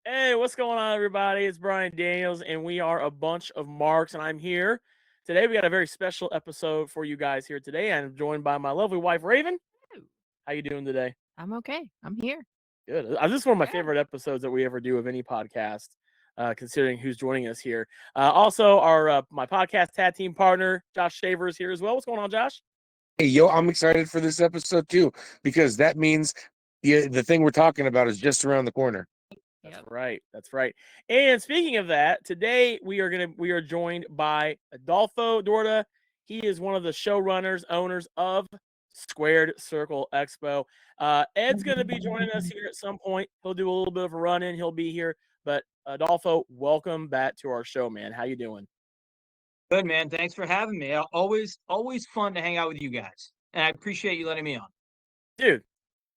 Hey, what's going on, everybody? It's Brian Daniels, and we are a bunch of marks, and I'm here today. We got a very special episode for you guys here today. I'm joined by my lovely wife, Raven. Ooh, How you doing today? I'm okay. I'm here. Good. This is one of my Yeah. favorite episodes that we ever do of any podcast, considering who's joining us here. Also, our my podcast tag team partner, Josh Shaver, is here as well. What's going on, Josh? Hey, yo, I'm excited for this episode too, because that means the thing we're talking about is just around the corner. That's Yep. right. That's right. And speaking of that, today we are joined by Adolfo Dorda. He is one of the showrunners, owners of Squared Circle Expo. Ed's going to be joining us here at some point. He'll do a little bit of a run in. He'll be here. But Adolfo, welcome back to our show, man. How you doing? Good, man. Thanks for having me. Always fun to hang out with you guys, and I appreciate you letting me on. Dude,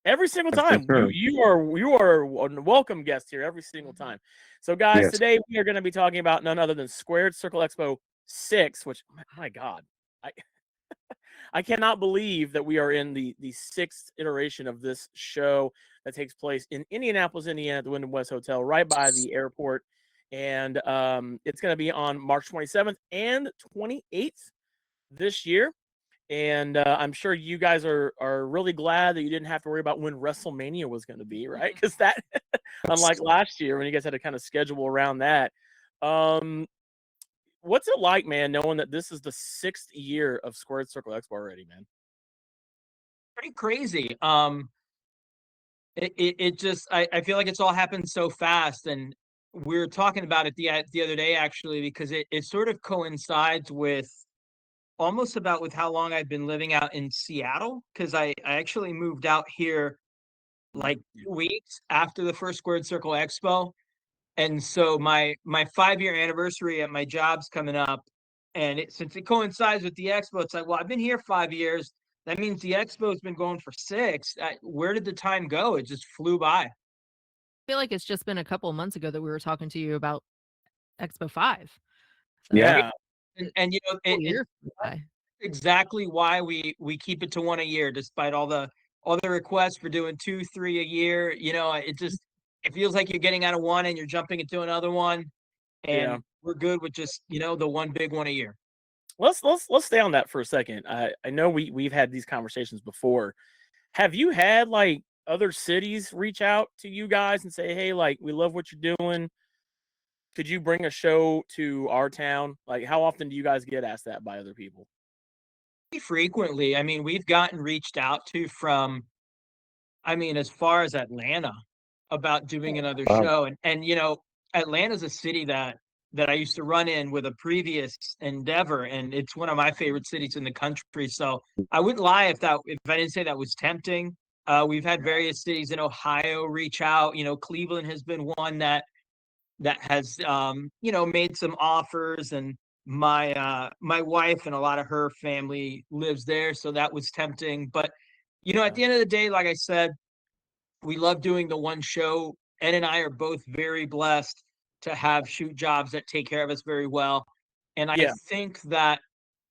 every single For time sure. you are a welcome guest here every single time. So guys, Yes. today we are going to be talking about none other than Squared Circle Expo 6, which my god, I I cannot believe that we are in the sixth iteration of this show that takes place in Indianapolis, Indiana, at the Wyndham West Hotel, right by the airport. And it's going to be on March 27th and 28th this year. And I'm sure you guys are really glad that you didn't have to worry about when WrestleMania was going to be, right? Because that, unlike last year when you guys had to kind of schedule around that. Um, what's it like, man, knowing that this is the sixth year of Squared Circle Expo already, man? Pretty crazy. It just I feel like it's all happened so fast, and we were talking about it the other day actually because it sort of coincides with almost about with how long I've been living out in Seattle because I actually moved out here like Yeah. 2 weeks after the first Squared Circle Expo. And so my 5 year anniversary at my job's coming up, and since it coincides with the expo, it's like, well, I've been here 5 years. That means the expo's been going for six. Where did the time go? It just flew by. I feel like it's just been a couple of months ago that we were talking to you about Expo 5. So Yeah. Yeah. And you know, full it year flew by. exactly why we keep it to one a year, despite all the requests for doing two, three a year. You know, it feels like you're getting out of one and you're jumping into another one, Yeah. and we're good with just the one big one a year. Let's stay on that for a second. I know we've had these conversations before. Have you had like other cities reach out to you guys and say, "Hey, like we love what you're doing. Could you bring a show to our town?" Like, how often do you guys get asked that by other people? Pretty frequently. I mean, we've gotten reached out to from, I mean, as far as Atlanta about doing another Wow. show. And Atlanta's a city that I used to run in with a previous endeavor, and it's one of my favorite cities in the country. So I wouldn't lie if I didn't say that was tempting. We've had various cities in Ohio reach out. You know, Cleveland has been one that has made some offers, and my wife and a lot of her family lives there, so that was tempting. But at Yeah. the end of the day, like I said, we love doing the one show. Ed and I are both very blessed to have shoot jobs that take care of us very well, and I Yeah. think that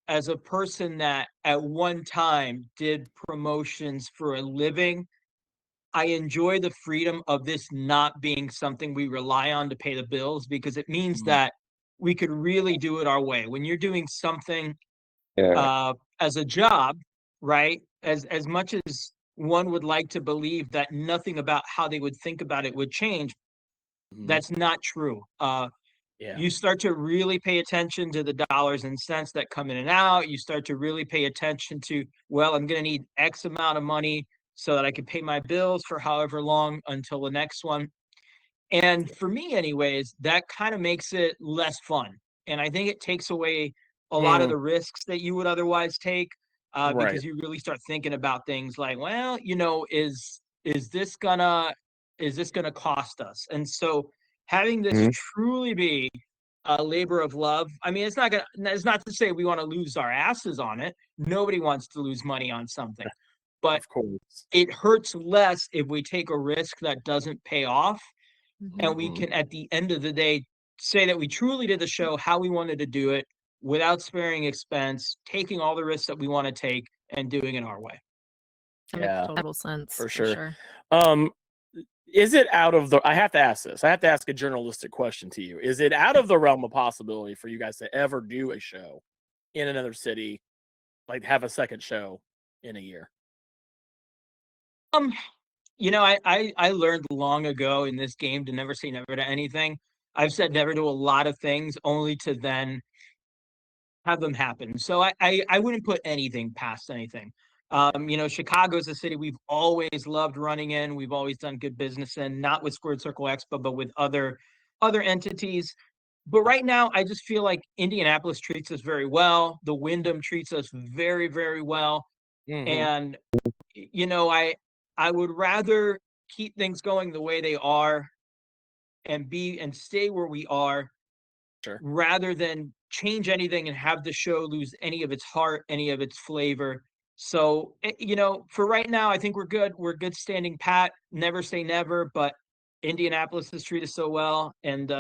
as a person that at one time did promotions for a living, I enjoy the freedom of this not being something we rely on to pay the bills, because it means Mhm. that we could really do it our way. When you're doing something Yeah. as a job, right? As much as one would like to believe that nothing about how they would think about it would change, Mhm. that's not true. Yeah. You start to really pay attention to the dollars and cents that come in and out. You start to really pay attention to, well, I'm going to need X amount of money so that I can pay my bills for however long until the next one. And for me, anyways, that kind of makes it less fun. And I think it takes away a lot of Mm, the risks that you would otherwise take, right. because you really start thinking about things like, well, is this gonna cost us? And so having this Mhm. truly be a labor of love. I mean, it's not to say we want to lose our asses on it. Nobody wants to lose money on something, but Of course. it hurts less if we take a risk that doesn't pay off, Mhm. and we Mhm. can at the end of the day say that we truly did the show how we wanted to do it, without sparing expense, taking all the risks that we want to take, and doing it our way. That makes Yeah, total sense for for sure. sure. Um, Is it out of the? I have to ask this. I have to ask a journalistic question to you. Is it out of the realm of possibility for you guys to ever do a show in another city, like have a second show in a year? I learned long ago in this game to never say never to anything. I've said never to a lot of things, only to then have them happen. So I wouldn't put anything past anything. Chicago is a city we've always loved running in. We've always done good business in, not with Squared Circle Expo, but with other entities. But right now, I just feel like Indianapolis treats us very well. The Wyndham treats us very, very well. Mhm. And I would rather keep things going the way they are and stay where we are, Sure. rather than change anything and have the show lose any of its heart, any of its flavor. So, for right now, I think we're good. We're good standing pat. Never say never, but Indianapolis has treated us so well, and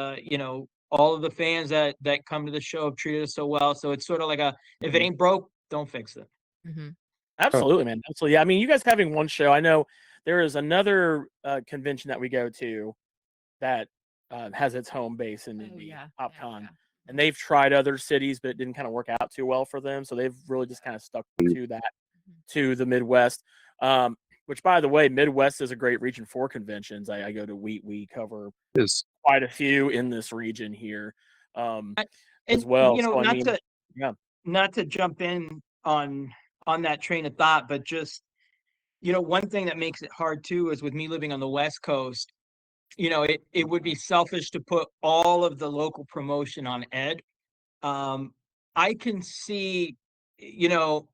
all of the fans that come to the show have treated us so well. So it's sort of like if it ain't broke, don't fix it. Mhm. Absolutely, man. Absolutely. Yeah, I mean, you guys having one show. I know there is another convention that we go to that has its home base in Oh, Indy, yeah. PopCon, Yeah. and they've tried other cities, but it didn't kind of work out too well for them. So they've really just kind of stuck to that, to the Midwest. Which, by the way, Midwest is a great region for conventions. I go to we cover Is quite a few in this region here, as And well. So I not mean, to yeah, jump in on that train of thought, but just one thing that makes it hard too is with me living on the West Coast. It would be selfish to put all of the local promotion on Ed. I can see, you know,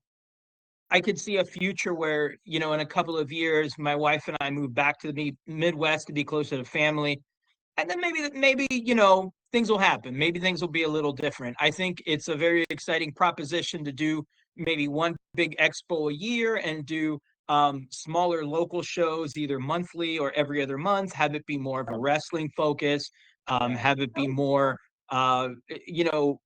I could see a future where, in a couple of years, my wife and I move back to the Midwest to be closer to family. And then maybe, things will happen. Maybe things will be a little different. I think it's a very exciting proposition to do maybe one big expo a year and do smaller local shows either monthly or every other month, have it be more of a wrestling focus, have it be more you know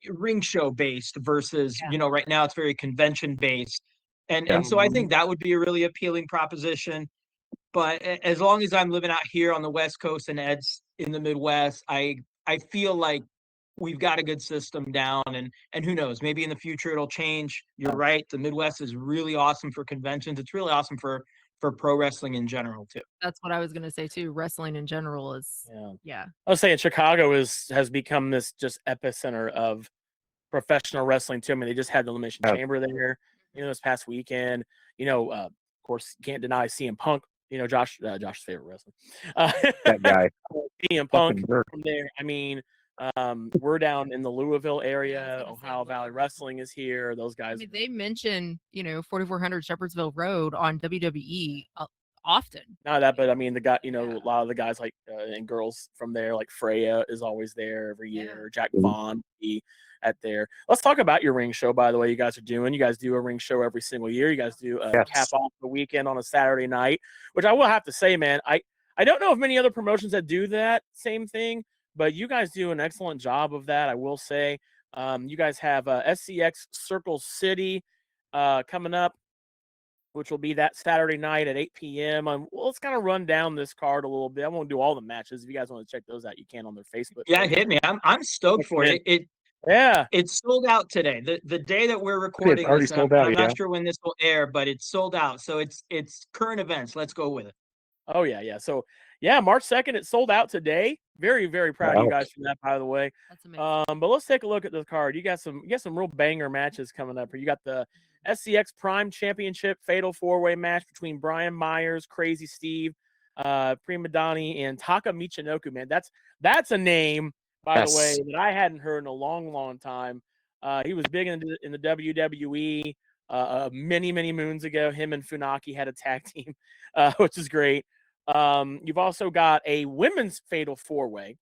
ring show based versus right now it's very convention based, and so I think that would be a really appealing proposition. But as long as I'm living out here on the West Coast and Ed's in the Midwest, I feel like we've got a good system down, and who knows, maybe in the future it'll change. You're right, the Midwest is really awesome for conventions. It's really awesome for pro wrestling in general too. That's what I was gonna say too. Wrestling in general is, yeah. yeah. I was saying Chicago has become this just epicenter of professional wrestling too. I mean, they just had the Elimination Chamber there, this past weekend. Of course, you can't deny CM Punk. Josh's favorite wrestler. that guy. CM Fucking Punk jerk. from there. I mean, we're down in the Louisville area. Ohio Valley Wrestling is here. Those I guys. mean, they mention 4400 Shepherdsville Road on WWE often. Not that, but I mean, a Yeah. lot of the guys and girls from there, like Freya is always there every year. Jack Vaughn be at there. Let's talk about your ring show, by the way, you guys are doing. You guys do a ring show every single year. You guys do a cap off the weekend on a Saturday night, which I will have to say, man, I don't know of many other promotions that do that same thing, but you guys do an excellent job of that, I will say. You guys have SCX Circle City coming up, which will be that Saturday night at 8 p.m. Well, let's kind of run down this card a little bit. I won't do all the matches. If you guys want to check those out, you can on their Facebook. Yeah, hit me. I'm stoked for it. It's sold out today. The day that we're recording already this, sold out, I'm not sure when this will air, but it's sold out. So it's current events. Let's go with it. Oh yeah. So March 2nd, it sold out today. Very, very proud of you guys for that, by the way. That's amazing. But let's take a look at the card. You got some real banger matches coming up here. You got the SCX Prime Championship Fatal 4-Way match between Brian Myers, Crazy Steve, Prima Donnie, and Taka Michinoku. Man, that's a name, by the way, that I hadn't heard in a long, long time. He was big in the WWE many, many moons ago. Him and Funaki had a tag team, which is great. You've also got a women's Fatal 4-Way,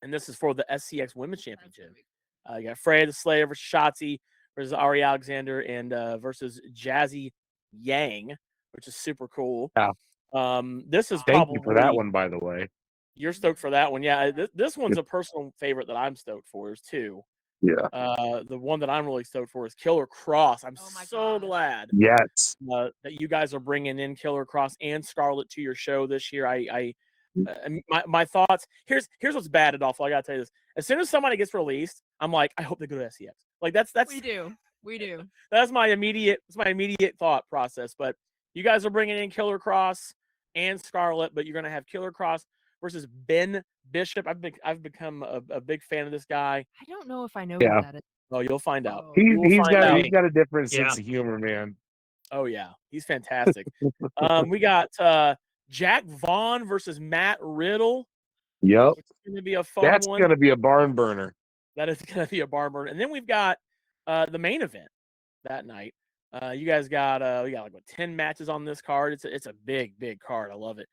and this is for the SCX Women's Championship. You got Freya the Slayer versus Shotzi versus Ari Alexander and versus Jazzy Yang, which is super cool. Yeah. This is Thank probably you for that one, by the way. You're stoked for that one, yeah. This one's a personal favorite that I'm stoked for. Is too. The one that I'm really stoked for is Killer Cross. I'm Oh my so gosh. glad Yes. that you guys are bringing in Killer Cross and Scarlett to your show this year. My thoughts. Here's what's bad, Adolfo. I gotta tell you this. As soon as somebody gets released, I'm like, I hope they go to SCX. Like that's We do. that's my immediate thought process. But you guys are bringing in Killer Cross and Scarlett, but you're gonna have Killer Cross versus Ben Bishop. I've become a big fan of this guy. I don't know if I know Yeah. who that is. Oh, you'll find out. Oh. You will He's find out. got a different Yeah. sense of humor, man. Oh yeah, he's fantastic. We got Jack Vaughn versus Matt Riddle. Yep. Which is going to be a fun That's one. gonna be a barn burner. That is going to be a barn burner. And then we've got the main event that night. You guys got we got like 10 matches on this card. It's a big card. I love it.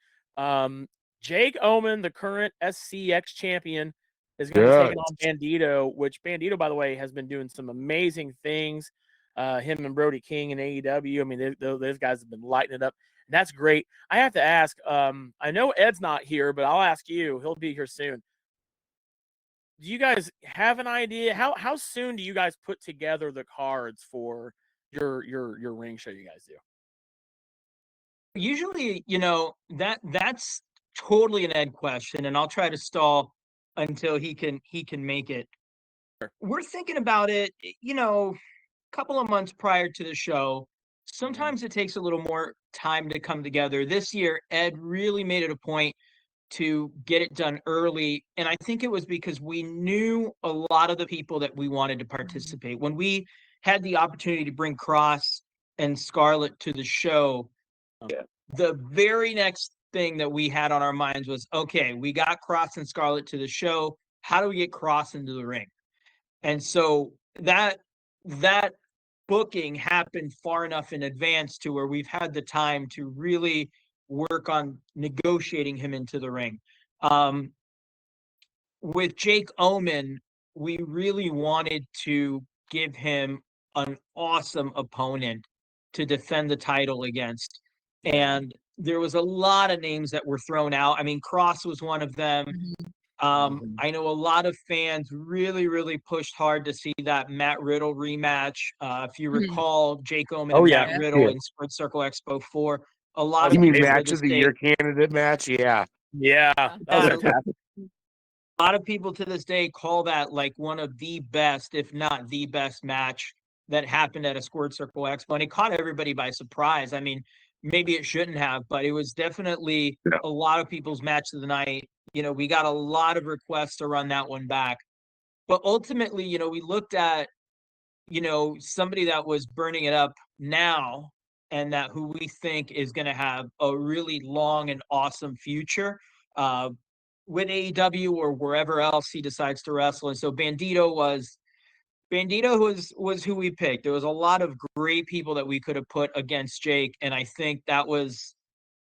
Jake Omen, the current SCX champion, is going to be taking on Bandito, which Bandito, by the way, has been doing some amazing things. Him and Brody King in AEW. I mean, those guys have been lighting it up. And that's great. I have to ask. I know Ed's not here, but I'll ask you. He'll be here soon. Do you guys have an idea? How soon do you guys put together the cards for your ring show you guys do? Usually, that's totally an Ed question, and I'll try to stall until he can make it. Sure. We're thinking about it, a couple of months prior to the show. Sometimes it takes a little more time to come together. This year, Ed really made it a point to get it done early. And I think it was because we knew a lot of the people that we wanted to participate. When we had the opportunity to bring Cross and Scarlett to the show, the very next thing that we had on our minds was, okay, we got Cross and Scarlett to the show. How do we get Cross into the ring? And so that booking happened far enough in advance to where we've had the time to really work on negotiating him into the ring. With Jake Omen, we really wanted to give him an awesome opponent to defend the title against. And there was a lot of names that were thrown out. I mean, Cross was one of them. I know a lot of fans really pushed hard to see that Matt Riddle rematch. If you recall, Jake Omen and Matt Riddle in Squared Circle Expo 4. A lot You of mean people match of the year candidate match? Yeah. That was fantastic. A lot of people to this day call that like one of the best, if not the best match that happened at a Squared Circle Expo. And it caught everybody by surprise. I mean, maybe it shouldn't have, but it was definitely a lot of people's match of the night. We got a lot of requests to run that one back. But ultimately, we looked at, somebody that was burning it up now and that who we think is going to have a really long and awesome future with AEW or wherever else he decides to wrestle. And so Bandito was who we picked. There was a lot of great people that we could have put against Jake. And I think that was,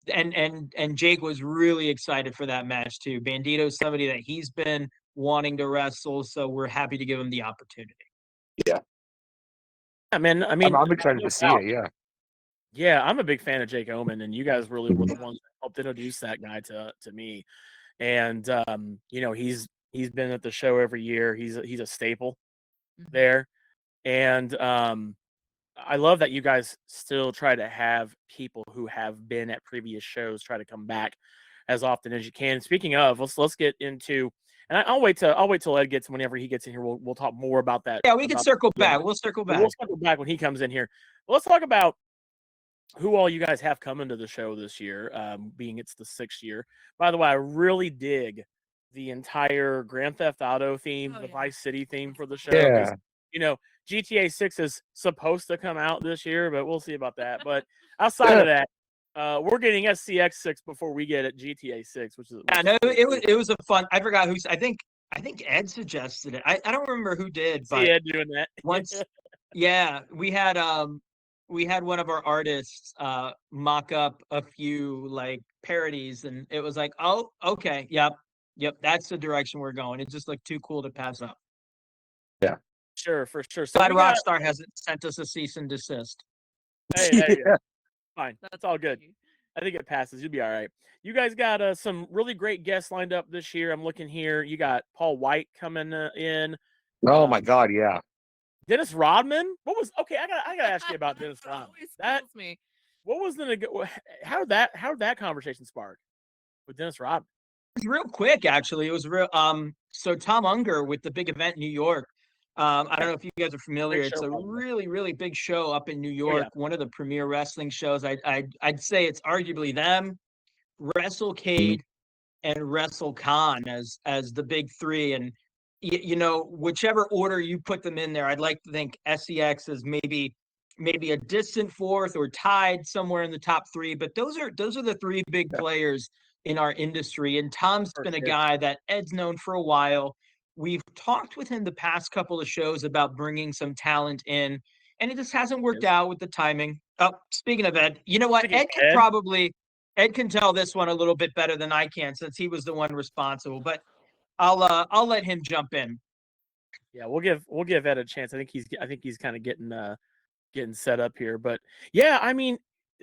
and Jake was really excited for that match too. Bandito is somebody that he's been wanting to wrestle. So we're happy to give him the opportunity. Yeah. Yeah, man. I mean, I'm excited to see it. Yeah. Yeah, I'm a big fan of Jake Omen, and you guys really were the ones that helped introduce that guy to me. And he's been at the show every year. He's a staple there. And I love that you guys still try to have people who have been at previous shows try to come back as often as you can. Speaking of, let's get into, and I'll wait till Ed gets, whenever he gets in here. We'll talk more about that. Yeah, we can circle back. We'll circle back. We'll circle back when he comes in here. But let's talk about who all you guys have coming to the show this year, being it's the 6th year. By the way, I really dig the entire Grand Theft Auto theme, the Vice City theme for the show. Yeah. GTA 6 is supposed to come out this year, but we'll see about that. But outside of that, we're getting SCX 6 before we get it GTA 6, which is it was a fun. I forgot who. I think Ed suggested it. I don't remember who did, but Ed doing that once. Yeah, we had one of our artists mock up a few like parodies, and it was like, oh, okay, yep, that's the direction we're going. It just looked too cool to pass up. Yeah, sure, for sure. So glad Rockstar hasn't sent us a cease and desist. Hey, there you go. Fine, that's all good. I think it passes. You'll be all right. You guys got some really great guests lined up this year. I'm looking here. You got Paul White coming in. Oh my Um, God, yeah. Dennis Rodman. What was okay? I gotta ask you about Dennis That Rodman. always That kills me. what was the how did that conversation spark with Dennis Rodman? It's real quick, actually. It was real. So Tom Unger with the big event in New York. I don't know if you guys are familiar. Great It's show, a by the way. really, really big show up in New Oh York. yeah, One of the premier wrestling shows. I'd say it's arguably them, WrestleCade, and WrestleCon as the big three. And you know, whichever order you put them in there, I'd like to think SEX is maybe a distant fourth or tied somewhere in the top three. But those are the three big players in our industry. And Tom's for been a sure. guy that Ed's known for a while. We've talked with him the past couple of shows about bringing some talent in, and it just hasn't worked Yes. out with the timing. Oh, speaking of Ed, you know what? Speaking of Ed can tell this one a little bit better than I can since he was the one responsible. But I'll let him jump in. Yeah, we'll give Ed a chance. I think he's kind of getting set up here. But yeah, I mean,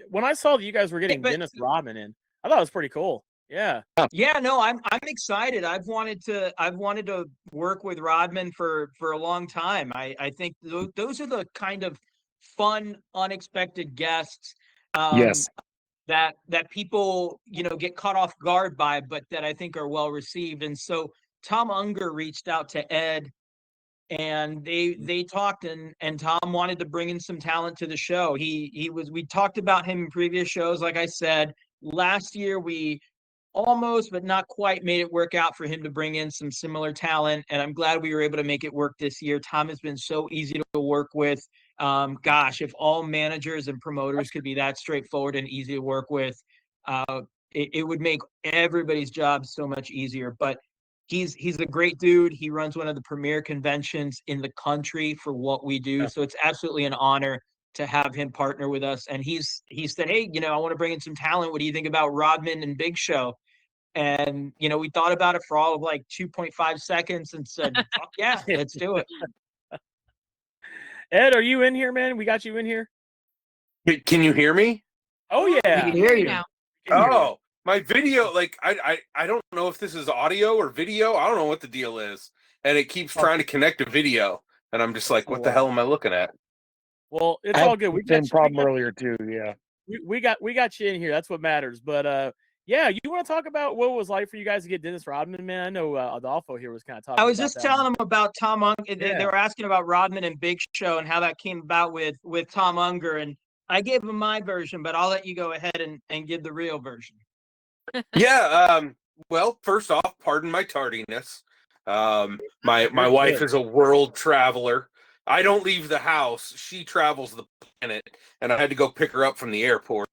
when I saw that you guys were getting But Dennis Rodman in, I thought it was pretty cool. Yeah. yeah, no, I'm excited. I've wanted to work with Rodman for a long time. I think those are the kind of fun, unexpected guests um, Yes. that people get caught off guard by, but that I think are well received. And so Tom Unger reached out to Ed, and they talked, and Tom wanted to bring in some talent to the show. We talked about him in previous shows. Like I said, last year we almost but not quite made it work out for him to bring in some similar talent, and I'm glad we were able to make it work this year. Tom has been so easy to work with. Gosh, if all managers and promoters could be that straightforward and easy to work with, it would make everybody's job so much easier. But he's a great dude. He runs one of the premier conventions in the country for what we do, Yeah. so it's absolutely an honor to have him partner with us. And he said, hey, I want to bring in some talent. What do you think about Rodman and Big Show? And we thought about it for all of like 2.5 seconds and said, fuck yeah, let's do it. Ed, are you in here, man? We got you in here. Can you hear me? Oh We yeah. can hear you. now. We can hear you. Oh, my video, like I don't know if this is audio or video. I don't know what the deal is. And it keeps trying to connect a video. And I'm just like, what the hell am I looking at? Well, it's I had all good. the same problem earlier too. Yeah. We got you in here. That's what matters. But yeah, you want to talk about what it was like for you guys to get Dennis Rodman, man? I know Adolfo here was kind of talking. I was about just that. telling them about Tom Unger. They Yeah. were asking about Rodman and Big Show and how that came about with Tom Unger. And I gave them my version, but I'll let you go ahead and give the real version. Yeah. Well, first off, pardon my tardiness. My You're wife good. is a world traveler. I don't leave the house. She travels the planet, and I had to go pick her up from the airport.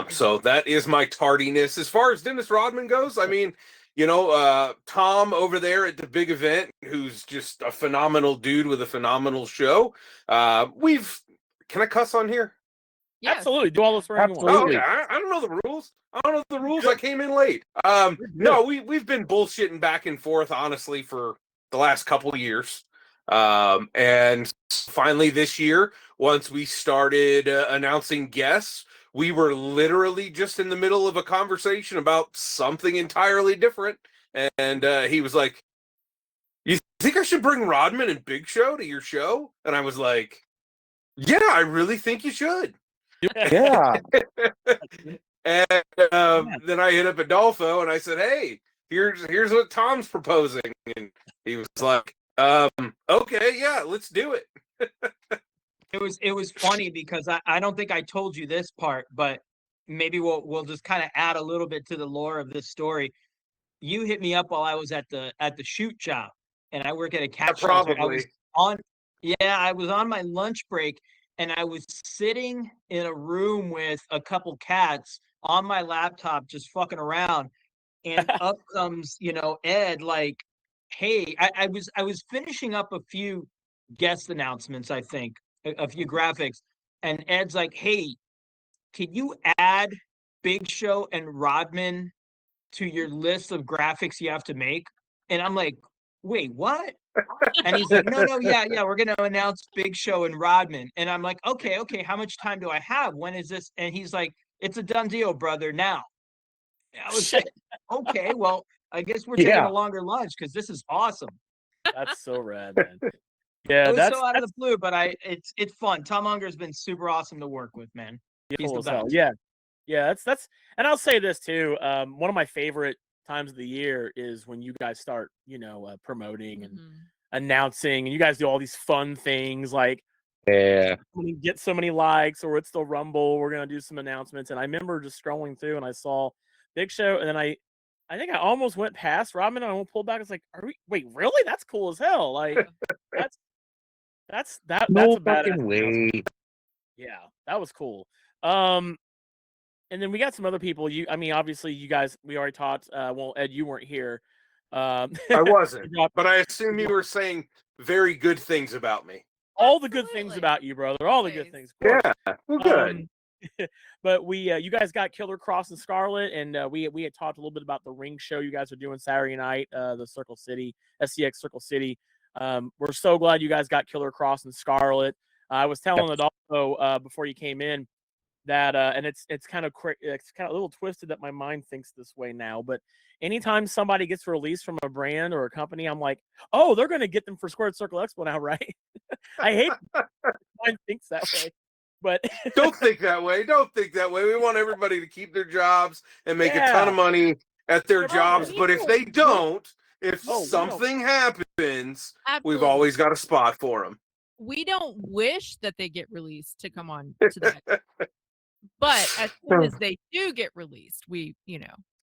So that is my tardiness. As far as Dennis Rodman goes, I mean, Tom over there at the big event, who's just a phenomenal dude with a phenomenal show. Can I cuss on here? Yes. Absolutely. Do all the swearing you want. Oh, Absolutely. okay. I don't know the rules. I don't know the rules. I came in late. No, we've been bullshitting back and forth, honestly, for the last couple of years. And finally this year, once we started announcing guests, we were literally just in the middle of a conversation about something entirely different. And he was like, you think I should bring Rodman and Big Show to your show? And I was like, yeah, I really think you should. Yeah. And then I hit up Adolfo and I said, hey, here's what Tom's proposing. And he was like, okay, yeah, let's do it. It was funny because I don't think I told you this part, but maybe we'll just kind of add a little bit to the lore of this story. You hit me up while I was at the shoot job, and I work at a cat shelter. I was on my lunch break, and I was sitting in a room with a couple cats on my laptop just fucking around, and up comes Ed, like, hey, I was finishing up a few guest announcements, I think, a few graphics, and Ed's like, hey, can you add Big Show and Rodman to your list of graphics you have to make? And I'm like, wait, what? And he's like, no, yeah, we're gonna announce Big Show and Rodman. And I'm like, okay, how much time do I have? When is this? And he's like, it's a done deal, brother, now. And I was like, okay, well, I guess we're taking a longer lunch because this is awesome. That's so rad, man. Yeah, It was that's so out of the blue, but it's fun. Tom Unger's been super awesome to work with, man. He's cool the as hell. best. Yeah, that's and I'll say this too. One of my favorite times of the year is when you guys start, promoting and announcing, and you guys do all these fun things like Yeah. when you get so many likes, or it's the Rumble, we're gonna do some announcements. And I remember just scrolling through and I saw Big Show, and then I think I almost went past Robin and I won't pull back. It's like, wait, really? That's cool as hell. Like that's a No badass fucking way. Yeah, that was cool. And then we got some other people. Obviously, you guys, we already talked. Well, Ed, you weren't here. I wasn't, but I assume you were saying very good things about me. All the good things about you, brother. All the good things. Yeah, well, good. But you guys got Killer Cross and Scarlet, and we had talked a little bit about the ring show you guys are doing Saturday night, the Circle City, SCX Circle City. We're so glad you guys got Killer Cross and Scarlet. I was telling Adolfo before you came in that, and it's kind of a little twisted that my mind thinks this way now. But anytime somebody gets released from a brand or a company, I'm like, oh, they're going to get them for Squared Circle Expo now, right? I hate mine thinks that way. But don't think that way. Don't think that way. We want everybody to keep their jobs and make a ton of money at their jobs. But if they don't, if something happens, we've always got a spot for them. We don't wish that they get released to come on to that. But as soon as they do get released,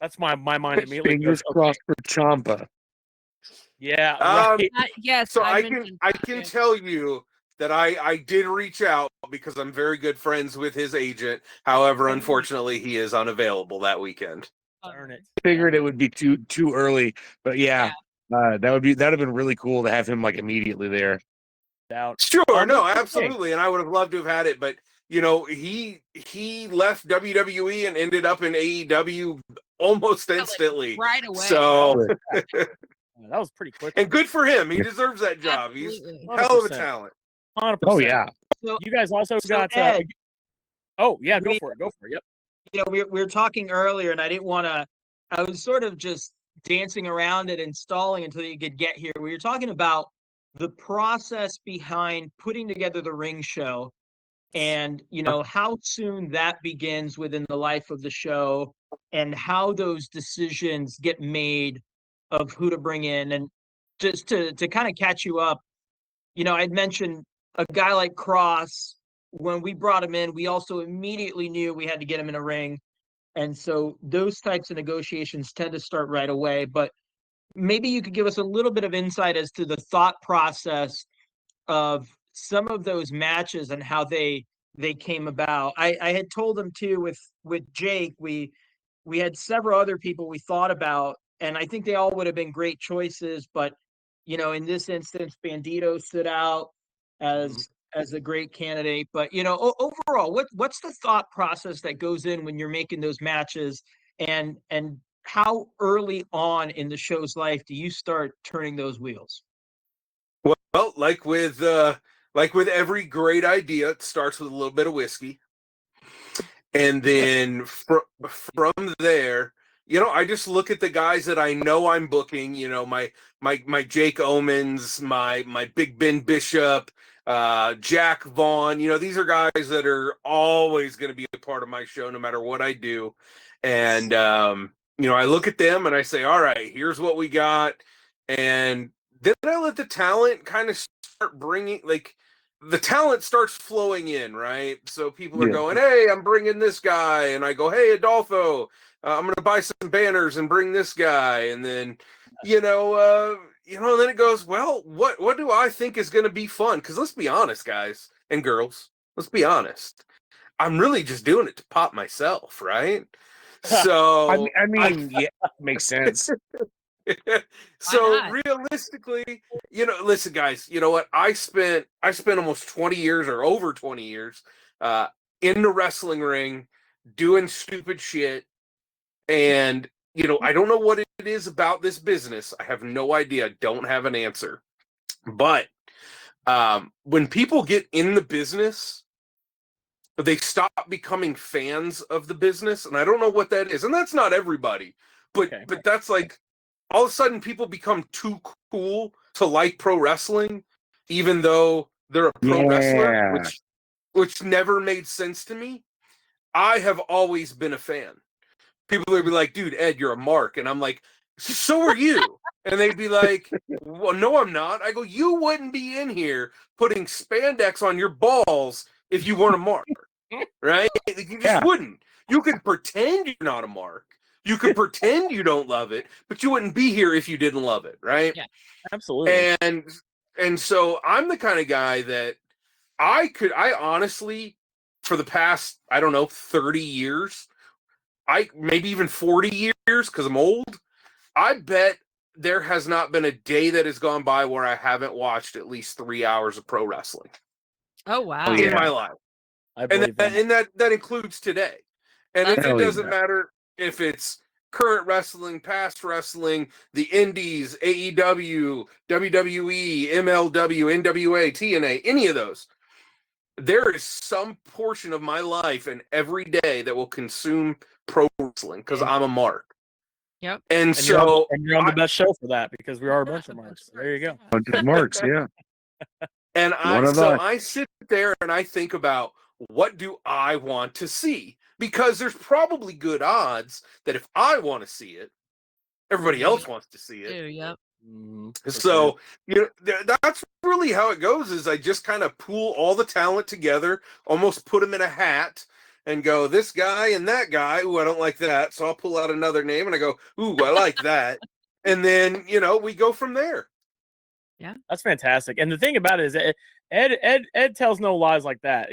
that's my mind immediately. Fingers crossed for Ciampa. Yeah. Right. Yes. So I can tell you that I did reach out because I'm very good friends with his agent. However, unfortunately, he is unavailable that weekend. Darn it. Figured it would be too early, but that'd have been really cool to have him like immediately there. Sure, no, absolutely, and I would have loved to have had it, but he left WWE and ended up in AEW almost instantly, right away. So that was pretty quick, and good for him. He deserves that job. Absolutely. He's a hell of a talent. 100%. Oh yeah. So, you guys also got. Ed, go for it. Go for it. Yep. We were talking earlier, and I didn't want to. I was sort of just dancing around it and stalling until you could get here. We were talking about the process behind putting together the ring show, and how soon that begins within the life of the show, and how those decisions get made of who to bring in. And just to kind of catch you up, I'd mentioned a guy like Cross. When we brought him in, we also immediately knew we had to get him in a ring. And so those types of negotiations tend to start right away. But maybe you could give us a little bit of insight as to the thought process of some of those matches and how they came about. I had told them too with Jake, we had several other people we thought about, and I think they all would have been great choices. But in this instance, Bandito stood out as a great candidate. But overall, what's the thought process that goes in when you're making those matches, and how early on in the show's life do you start turning those wheels? Well, like with every great idea, it starts with a little bit of whiskey, and then from there, I just look at the guys that I know I'm booking. My Jake Omens, my Big Ben Bishop, Jack Vaughn. These are guys that are always going to be a part of my show, no matter what I do. And I look at them and I say, all right, here's what we got. And then I let the talent kind of start bringing, the talent starts flowing in, right? So people are going, hey, I'm bringing this guy. And I go, hey, Adolfo, I'm going to buy some banners and bring this guy. And then, then it goes, well, what do I think is going to be fun? Because let's be honest, guys and girls, let's be honest. I'm really just doing it to pop myself, right? So I mean, yeah, makes sense. So realistically, listen, guys, you know what? I spent almost 20 years or over 20 years in the wrestling ring doing stupid shit. And, I don't know what it is about this business. I have no idea. I don't have an answer. But when people get in the business, they stop becoming fans of the business. And I don't know what that is. And that's not everybody. But that's like, all of a sudden people become too cool to like pro wrestling, even though they're a pro wrestler, Yeah. which never made sense to me. I have always been a fan. People would be like, dude, Ed, you're a mark. And I'm like, so are you. And they'd be like, well, no, I'm not. I go, you wouldn't be in here putting spandex on your balls if you weren't a mark, right? You just wouldn't. You could pretend you're not a mark. You could pretend you don't love it, but you wouldn't be here if you didn't love it, right? Yeah, absolutely. And so I'm the kind of guy that I honestly, for the past, I don't know, 30 years, maybe even 40 years, because I'm old, I bet there has not been a day that has gone by where I haven't watched at least 3 hours of pro wrestling. Oh wow. In my life. I believe And that includes today. And it doesn't yeah. matter if it's current wrestling, past wrestling, the indies, AEW, WWE, MLW, NWA, TNA, any of those. There is some portion of my life and every day that will consume pro wrestling because I'm a mark. Yep. And so you're on the best show for that because we are a bunch of marks. There you go. Bunch of marks, yeah. And One of us. I sit there and I think about, what do I want to see? Because there's probably good odds that if I want to see it, everybody else wants to see it. Ew, yep. So, that's really how it goes, is I just kind of pool all the talent together, almost put them in a hat and go, this guy and that guy. Ooh, I don't like that. So I'll pull out another name and I go, ooh, I like that. And then, we go from there. Yeah. That's fantastic. And the thing about it is that Ed tells no lies like that.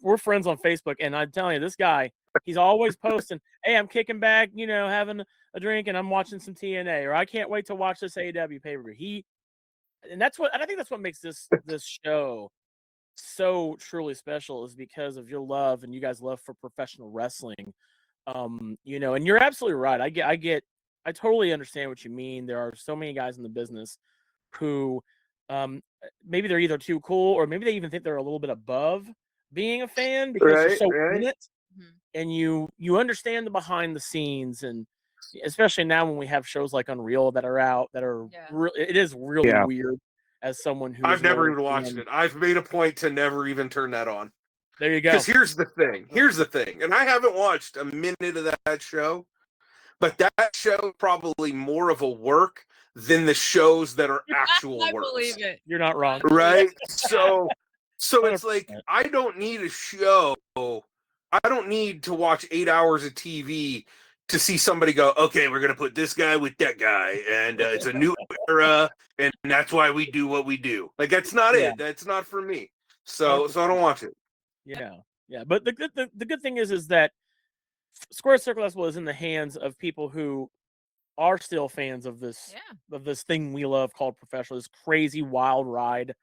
We're friends on Facebook, and I'm telling you, this guy, he's always posting, hey, I'm kicking back, having a drink, and I'm watching some TNA, or I can't wait to watch this AEW pay-per-view. And I think that's what makes this show so truly special, is because of your love and you guys' love for professional wrestling. And you're absolutely right. I totally understand what you mean. There are so many guys in the business who maybe they're either too cool, or maybe they even think they're a little bit above being a fan because they're so in it. And you understand the behind the scenes, and especially now when we have shows like Unreal that are out that are it is really weird as someone who I've never even watched it. I've made a point to never even turn that on. There you go. Because here's the thing, and I haven't watched a minute of that show, but that show is probably more of a work than the shows that are actual works. I believe it. You're not wrong. Right? So it's like, I don't need a show. I don't need to watch 8 hours of TV to see somebody go, okay, we're going to put this guy with that guy, and it's a new era, and that's why we do what we do. Like, that's not it. That's not for me. So I don't watch it. Yeah. But the good thing is that Squared Circle Expo is in the hands of people who are still fans of this thing we love called professional, this crazy wild ride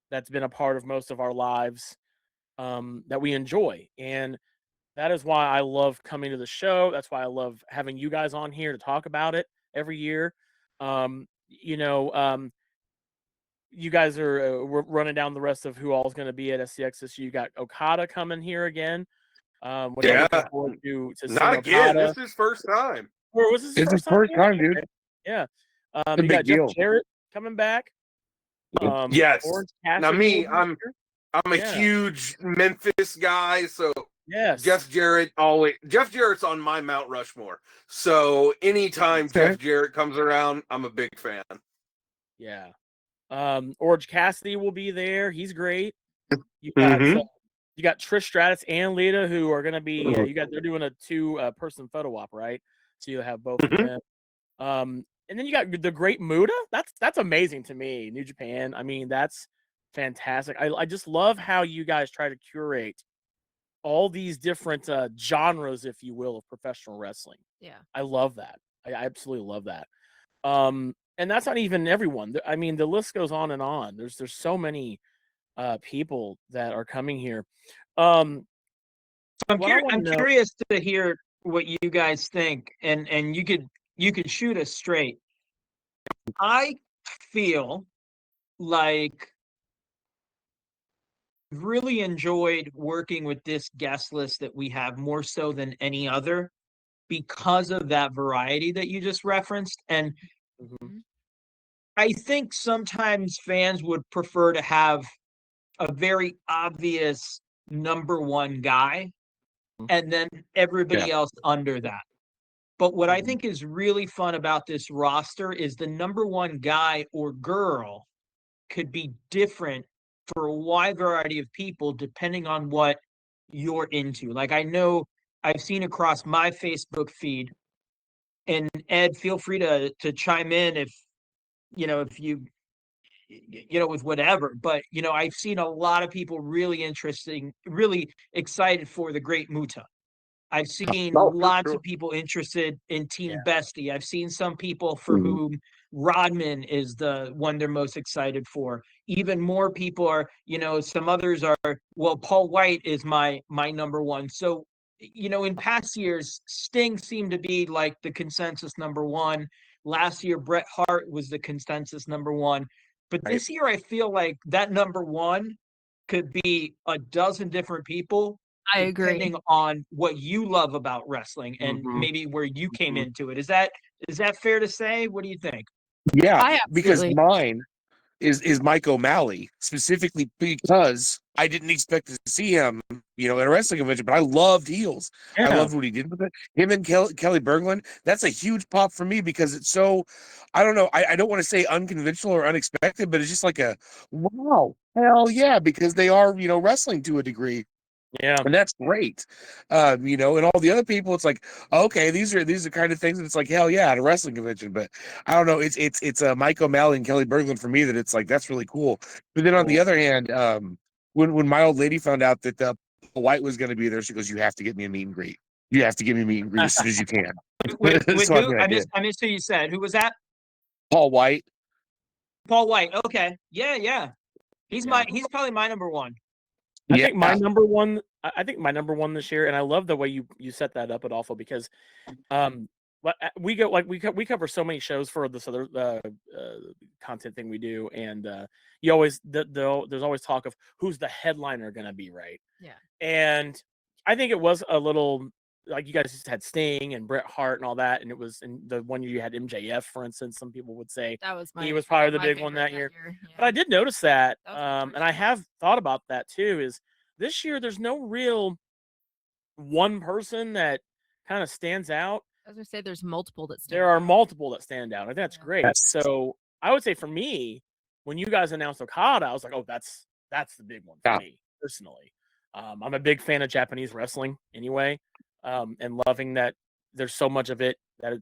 that's been a part of most of our lives, that we enjoy. And that is why I love coming to the show. That's why I love having you guys on here to talk about it every year. You guys are we're running down the rest of who all is going to be at SCX this year. You got Okada coming here again. Which I'm looking forward to not again. Okada. This is his first time. Or was this his first time, dude? Okay. Yeah. You got Jeff Jarrett coming back. Yes. Orange Now me, I'm a huge Memphis guy, so yes. Jeff Jarrett's on my Mount Rushmore. So anytime Jeff Jarrett comes around, I'm a big fan. Yeah. Orange Cassidy will be there. He's great. You got Trish Stratus and Lita, who are going to be. They're doing a 2-person photo op, right? So you'll have both of them. And then you got the Great Muta. That's amazing to me. New Japan. I mean, that's fantastic. I just love how you guys try to curate all these different genres, if you will, of professional wrestling. Yeah, I love that. I absolutely love that. And that's not even everyone. I mean, the list goes on and on. There's so many people that are coming here. I'm curious to hear what you guys think, and you could shoot us straight. I feel like I've really enjoyed working with this guest list that we have, more so than any other, because of that variety that you just referenced. And I think sometimes fans would prefer to have a very obvious number one guy and then everybody else under that. But what I think is really fun about this roster is the number one guy or girl could be different for a wide variety of people depending on what you're into. Like I know I've seen across my Facebook feed, and Ed, feel free to chime in if if you with whatever. But I've seen a lot of people really excited for the Great Muta. I've seen lots of people interested in Team Bestie. I've seen some people for whom Rodman is the one they're most excited for. Even more people are, some others are, well, Paul White is my number one. So, in past years, Sting seemed to be like the consensus number one. Last year, Bret Hart was the consensus number one. But this year, I feel like that number one could be a dozen different people. I agree. Depending on what you love about wrestling and maybe where you came into it. Is that fair to say? What do you think? Yeah, because mine is Mike O'Malley, specifically because I didn't expect to see him, at a wrestling convention, but I loved heels. I loved what he did with it. Him and Kelly Berglund, that's a huge pop for me because it's so, I don't know, I don't want to say unconventional or unexpected, but it's just like a, wow, hell yeah, because they are, wrestling to a degree. Yeah, and that's great. And all the other people, it's like, okay, these are kind of things, and it's like, hell yeah, at a wrestling convention. But I don't know, it's Mike O'Malley and Kelly Berglund for me that it's like that's really cool. But then on the other hand, when my old lady found out that Paul White was going to be there, she goes, "You have to get me a meet and greet. You have to give me a meet and greet as soon as you can." With So who? I missed who you said. Who was that? Paul White. Paul White. Okay, yeah. He's probably my number one. I think my number one. I think my number one this year, and I love the way you set that up, Adolfo, because we cover so many shows for this other content thing we do, and you always there's always talk of who's the headliner going to be, right? Yeah. And I think it was a little like you guys just had Sting and Bret Hart and all that, and it was in the one year you had MJF, for instance. Some people would say he was probably the big one that year. Yeah. But I did notice that, and I have thought about that too. Is this year there's no real one person that kind of stands out. I was gonna say there's multiple that stand there are multiple that stand out. I think that's great. So I would say for me, when you guys announced Okada, I was like, oh, that's the big one for me personally. I'm a big fan of Japanese wrestling anyway, and loving that there's so much of it that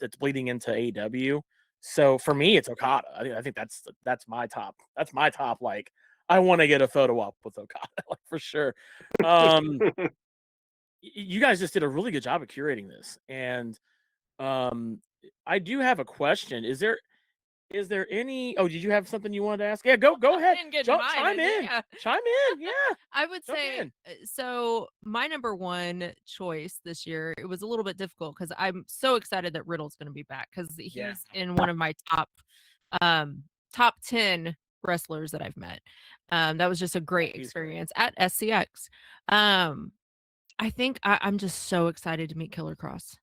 that's bleeding into AEW. So for me, it's Okada. I think that's my top. That's my top. Like I want to get a photo op with Okada, like for sure. You guys just did a really good job of curating this, and I do have a question. Is there any? Oh, did you have something you wanted to ask? Yeah, go ahead. Chime in. Yeah. I would say so. My number one choice this year, it was a little bit difficult because I'm so excited that Riddle's going to be back because he's in one of my top 10 wrestlers that I've met. That was just a great experience at SCX. I think I'm just so excited to meet Killer Cross.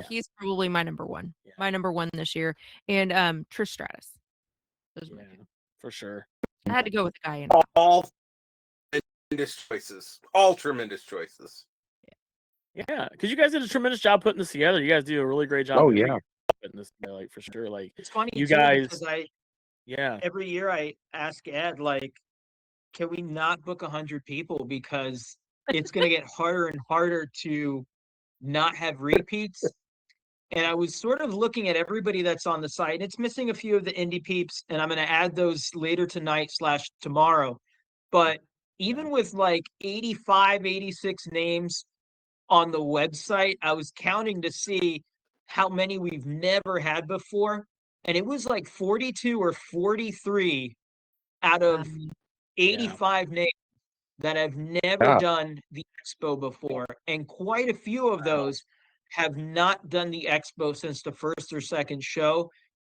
He's probably my number one. Yeah. My number one this year. And Trish Stratus. For sure. I had to go with the guy in all tremendous choices. Yeah, because you guys did a tremendous job putting this together. You guys do a really great job. Oh yeah, putting this together, like for sure. Like it's funny, you guys. Every year I ask Ed, like, can we not book 100 people because it's going to get harder and harder to not have repeats. And I was sort of looking at everybody that's on the site. It's missing a few of the indie peeps, and I'm going to add those later tonight / tomorrow. But even with like 85, 86 names on the website, I was counting to see how many we've never had before. And it was like 42 or 43 out of 85 names that have never done the expo before. And quite a few of those have not done the expo since the first or second show.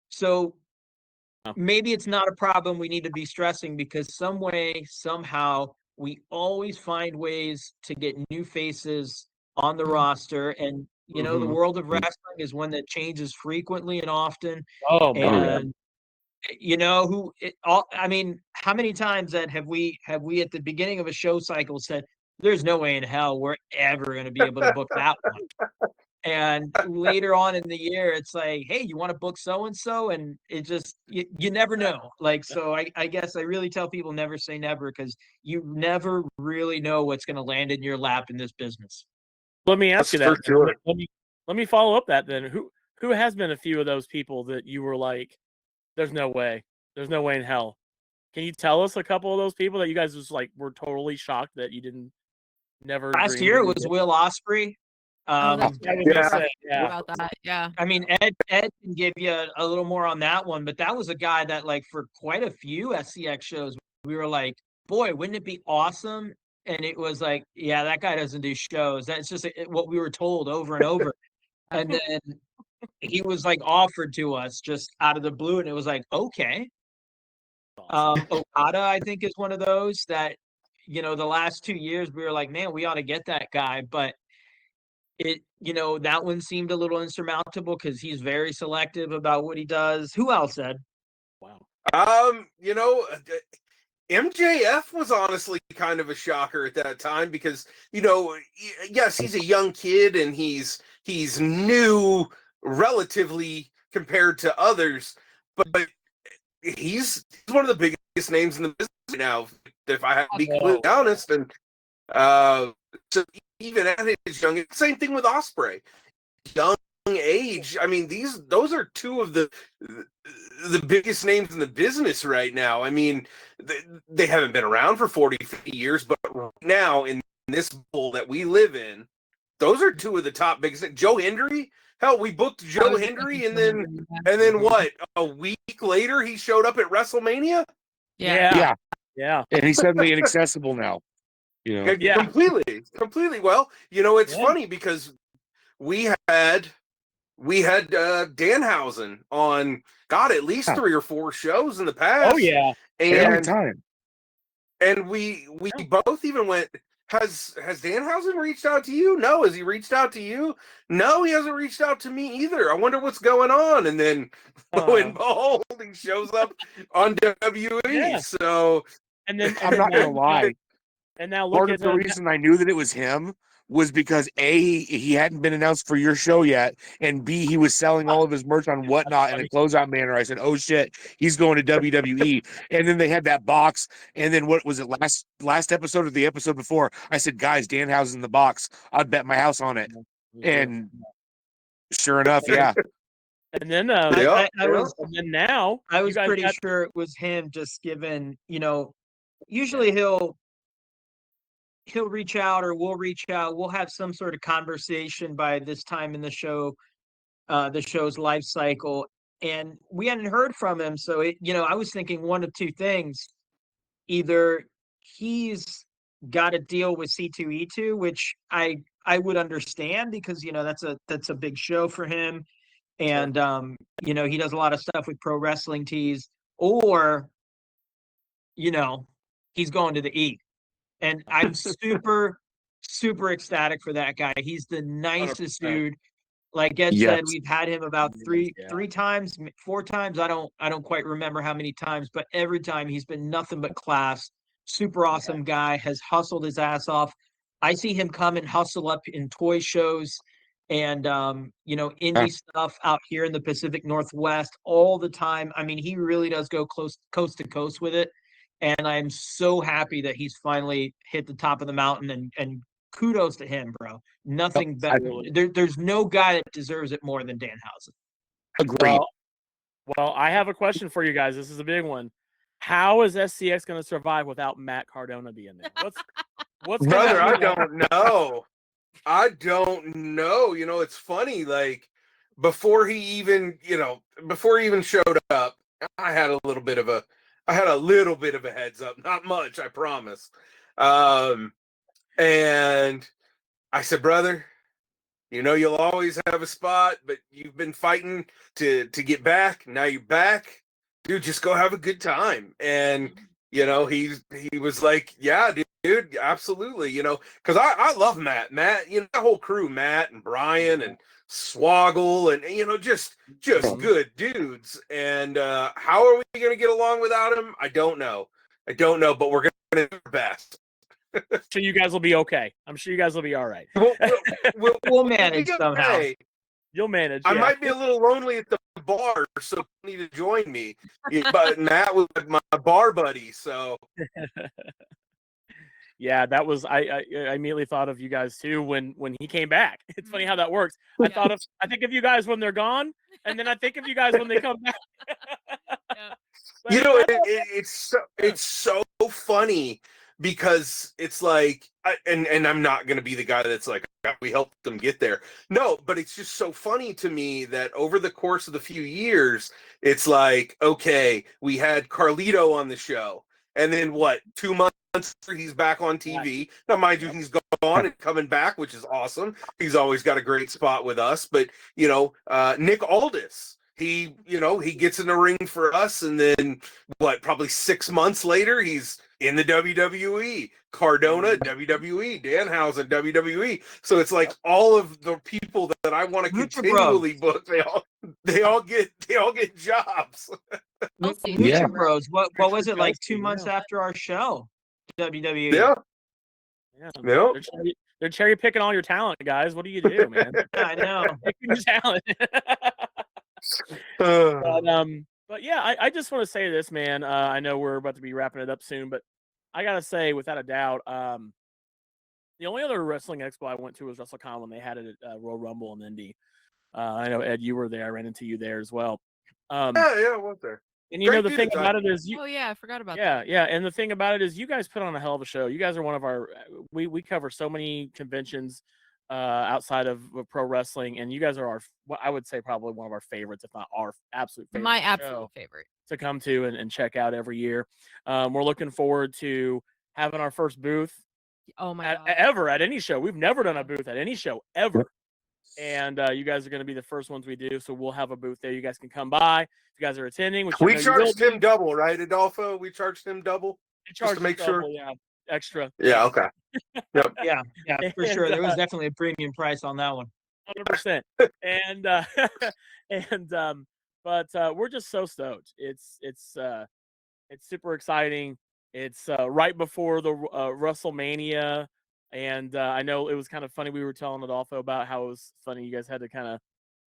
So maybe it's not a problem we need to be stressing because some way, somehow, we always find ways to get new faces on the roster. And, You know, the world of wrestling is one that changes frequently and often. Oh man. And you know I mean, how many times that have we at the beginning of a show cycle said, there's no way in hell we're ever going to be able to book that one. And later on in the year, it's like, hey, you want to book so and so, and it just you never know. Like, so I guess I really tell people never say never, because you never really know what's going to land in your lap in this business. Let me ask you That's that. for sure. Let me follow up that then. Who has been a few of those people that you were like, there's no way in hell? Can you tell us a couple of those people that you guys just like were totally shocked that you didn't never? Last dreamed year that it you was did? Will Ospreay. Oh, that's I was right. gonna say, yeah. About that, yeah. I mean, Ed can give you a little more on that one, but that was a guy that, like, for quite a few SCX shows, we were like, boy, wouldn't it be awesome? And it was like, yeah, that guy doesn't do shows. That's just what we were told over and over. And then he was like offered to us just out of the blue, and it was like, okay. Okada, I think, is one of those that, you know, the last 2 years we were like, man, we ought to get that guy, but that one seemed a little insurmountable because he's very selective about what he does. Who else, Ed? Wow. MJF was honestly kind of a shocker at that time because, yes, he's a young kid and he's new relatively compared to others, but he's one of the biggest names in the business right now, if I have to be completely honest. And so even at his young, same thing with Ospreay, young age. I mean, those are two of the biggest names in the business right now. I mean, they haven't been around for 40, 50 years, but right now in this bowl that we live in, those are two of the top biggest. Joe Hendry, hell, we booked Joe Hendry, and then what? A week later, he showed up at WrestleMania. Yeah. And he's suddenly inaccessible now. Yeah. Completely. Well, it's funny because we had Danhausen on, God, at least 3 or 4 shows in the past. Oh yeah, every time. And we both even went, has Danhausen reached out to you? No. Has he reached out to you? No, he hasn't reached out to me either. I wonder what's going on. And then lo and behold, he shows up on WWE. Yeah. So, and then I'm not gonna lie. And now look Part at of the reason I knew that it was him was because A, he hadn't been announced for your show yet, and B, he was selling all of his merch on Whatnot in a closeout manner. I said, oh shit, he's going to WWE. And then they had that box, and then what was it, last episode or the episode before, I said, guys, Danhausen's in the box. I'd bet my house on it. And sure enough, yeah. And then I was and then now I was pretty sure it was him, just given, usually he'll reach out, or we'll reach out. We'll have some sort of conversation by this time in the show, the show's life cycle, and we hadn't heard from him. So I was thinking one of two things: either he's got a deal with C2E2, which I would understand, because that's a big show for him, and he does a lot of stuff with Pro Wrestling Tees, or he's going to the E. And I'm super, super ecstatic for that guy. He's the nicest 100%. dude. Like Ed said, we've had him about three times, 4 times. I don't quite remember how many times, but every time he's been nothing but class. Super awesome guy, has hustled his ass off. I see him come and hustle up in toy shows and indie stuff out here in the Pacific Northwest all the time. I mean, he really does go coast to coast with it. And I'm so happy that he's finally hit the top of the mountain, and kudos to him, bro. Nothing better. There's no guy that deserves it more than Danhausen. Agreed. Well, I have a question for you guys. This is a big one. How is SCX going to survive without Matt Cardona being there? What's brother? I don't know. It's funny. Like before he even showed up, I had a little bit of a heads up, not much, I promise. And I said, brother, you'll always have a spot, but you've been fighting to get back. Now you're back, dude. Just go have a good time. And he was like, yeah, dude, absolutely. Because I love Matt. Matt, that whole crew, Matt and Brian and Swoggle, and just good dudes. And how are we going to get along without him? I don't know, but we're going to do our best. So you guys will be okay. I'm sure you guys will be all right. We'll manage somehow. You'll manage. I might be a little lonely at the bar, so you need to join me. But Matt was my bar buddy, so. Yeah, that was I immediately thought of you guys too when he came back. It's funny how that works. I think of you guys when they're gone, and then I think of you guys when they come back. It's so funny because it's like, and I'm not going to be the guy that's like, we helped them get there. No, but it's just so funny to me that over the course of the few years, it's like, okay, we had Carlito on the show, and then 2 months later, he's back on TV. Now, mind you, he's gone and coming back, which is awesome. He's always got a great spot with us. But, Nick Aldis, he gets in the ring for us, and then probably 6 months later, he's in the WWE. Cardona, WWE. Danhausen, WWE. So it's like all of the people that I want to continually book, they all get jobs. Lucha Bros. What was it like 2 months after our show? WWE. Yeah. They're cherry picking all your talent, guys. What do you do, man? I know. Picking your talent. But yeah, I just want to say this, man. I know we're about to be wrapping it up soon, but I gotta say, without a doubt, the only other wrestling expo I went to was WrestleCon when they had it at Royal Rumble in Indy. I know, Ed, you were there. I ran into you there as well. Yeah, I was there. And the thing about it is, I forgot about that. Yeah, and the thing about it is, you guys put on a hell of a show. You guys are one of our. We cover so many conventions outside of pro wrestling, and you guys are I would say probably one of our favorites, if not our absolute favorite. My absolute favorite to come to and check out every year. We're looking forward to having our first booth. Oh my God. Ever at any show. We've never done a booth at any show ever. And you guys are going to be the first ones we do, so we'll have a booth there. You guys can come by if you guys are attending. We charged him double, right, Adolfo? We charged him double just to make sure. Yeah, extra. Yeah, okay. Yep. Yeah, for sure. There was definitely a premium price on that one. 100%. But we're just so stoked. It's super exciting. It's right before the WrestleMania. And I know it was kind of funny. We were telling Adolfo about how it was funny. You guys had to kind of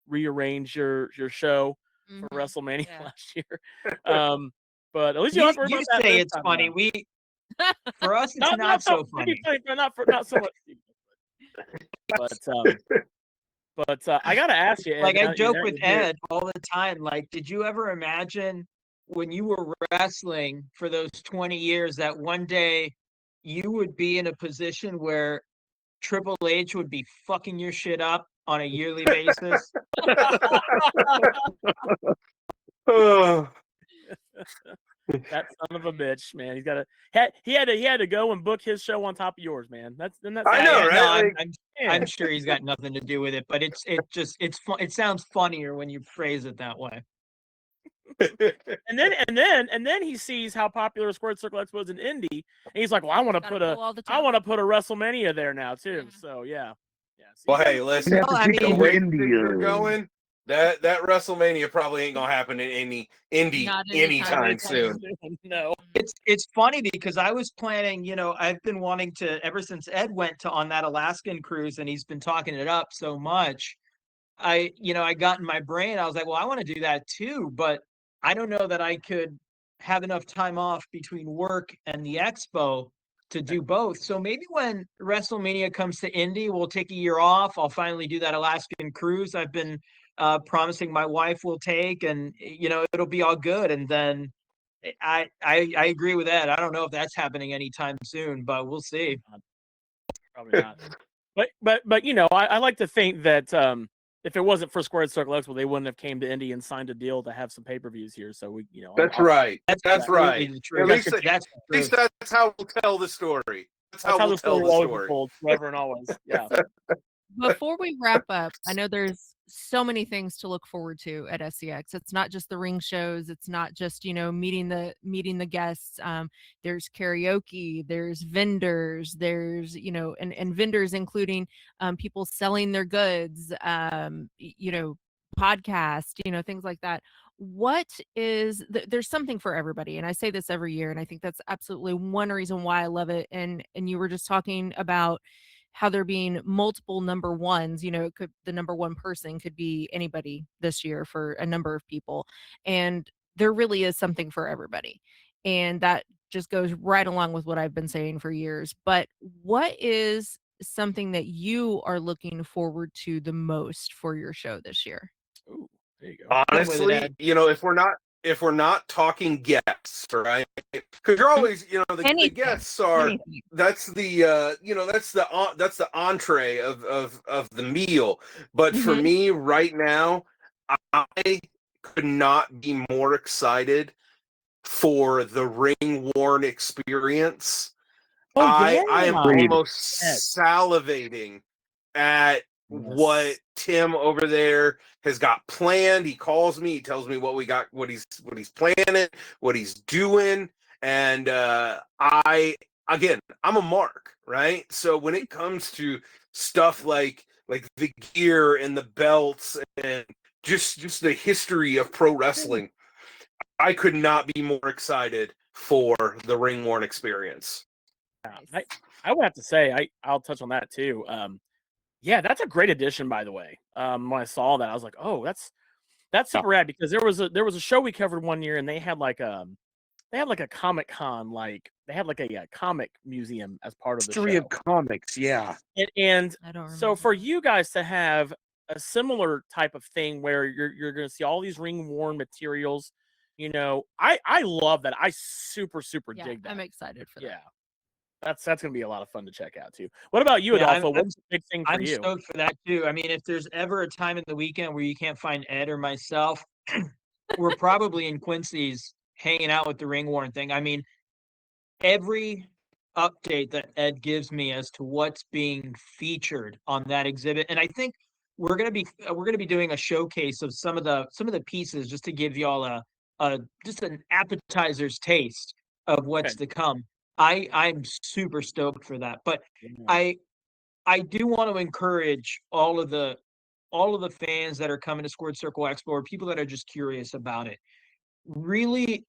rearrange your show for WrestleMania last year. But at least you don't have to worry about that. You say it's funny. For us, it's not so funny. Not so much. But I gotta ask you, Ed, like I joke with Ed all the time. Like, did you ever imagine when you were wrestling for those 20 years that one day you would be in a position where Triple H would be fucking your shit up on a yearly basis? That son of a bitch, man. He had to go and book his show on top of yours, man. That's I know, right? No, I'm sure he's got nothing to do with it, but it sounds funnier when you phrase it that way. and then he sees how popular Squared Circle Expo is in Indy, and he's like, "Well, I want to put a WrestleMania there now too." So yeah. Well, hey, listen. The way you're going, that WrestleMania probably ain't gonna happen in any Indy anytime soon. No. It's funny because I was planning. I've been wanting to ever since Ed went on that Alaskan cruise, and he's been talking it up so much. I got in my brain. I was like, well, I want to do that too, but I don't know that I could have enough time off between work and the expo to do both. So maybe when WrestleMania comes to Indy, we'll take a year off. I'll finally do that Alaskan cruise I've been promising my wife will take, and it'll be all good. And then I agree with Ed. I don't know if that's happening anytime soon, but we'll see. Probably not. But I like to think that if it wasn't for Squared Circle Expo, they wouldn't have came to Indy and signed a deal to have some pay-per-views here. So we, That's right. That's right. At least that's how we'll tell the story. That's how we'll tell the story. Forever and always. Yeah. Before we wrap up, I know there's so many things to look forward to at SCX. It's not just the ring shows. It's not just, meeting the guests. There's karaoke, there's vendors, there's, and vendors including people selling their goods, podcast, things like that. There's something for everybody. And I say this every year, and I think that's absolutely one reason why I love it. And you were just talking about how there being multiple number ones, the number one person could be anybody this year for a number of people. And there really is something for everybody. And that just goes right along with what I've been saying for years. But what is something that you are looking forward to the most for your show this year? Ooh, there you go. Honestly, if we're not talking guests, right? Because you're always, the guests are that's the that's the entree of the meal. But for me right now, I could not be more excited for the ring worn experience. I am almost salivating at what Tim over there has got planned. He calls me, he tells me what he's planning, what he's doing. And I'm a mark, right? So when it comes to stuff like the gear and the belts and just the history of pro wrestling, I could not be more excited for the ring worn experience. I would have to say I'll touch on that too. Yeah, that's a great addition, by the way. When I saw that, I was like, "Oh, that's super rad." Because there was a show we covered one year, and they had like a Comic-Con, they had like a comic museum as part of the History show. of comics, yeah. And I don't so for you guys to have a similar type of thing where you're going to see all these ring worn materials, I love that. I super dig that. I'm excited for that. Yeah. That's going to be a lot of fun to check out too. What about you, Yeah, Adolfo? What's the big thing for you? I'm stoked for that too. I mean, if there's ever a time in the weekend where you can't find Ed or myself, we're probably in Quincy's hanging out with the ring worn thing. I mean, every update that Ed gives me as to what's being featured on that exhibit, and I think we're gonna be doing a showcase of some of the pieces just to give y'all a just an appetizer's taste of what's to come. I'm super stoked for that, but I do want to encourage all of the fans that are coming to Squared Circle Expo, or people that are just curious about it. Really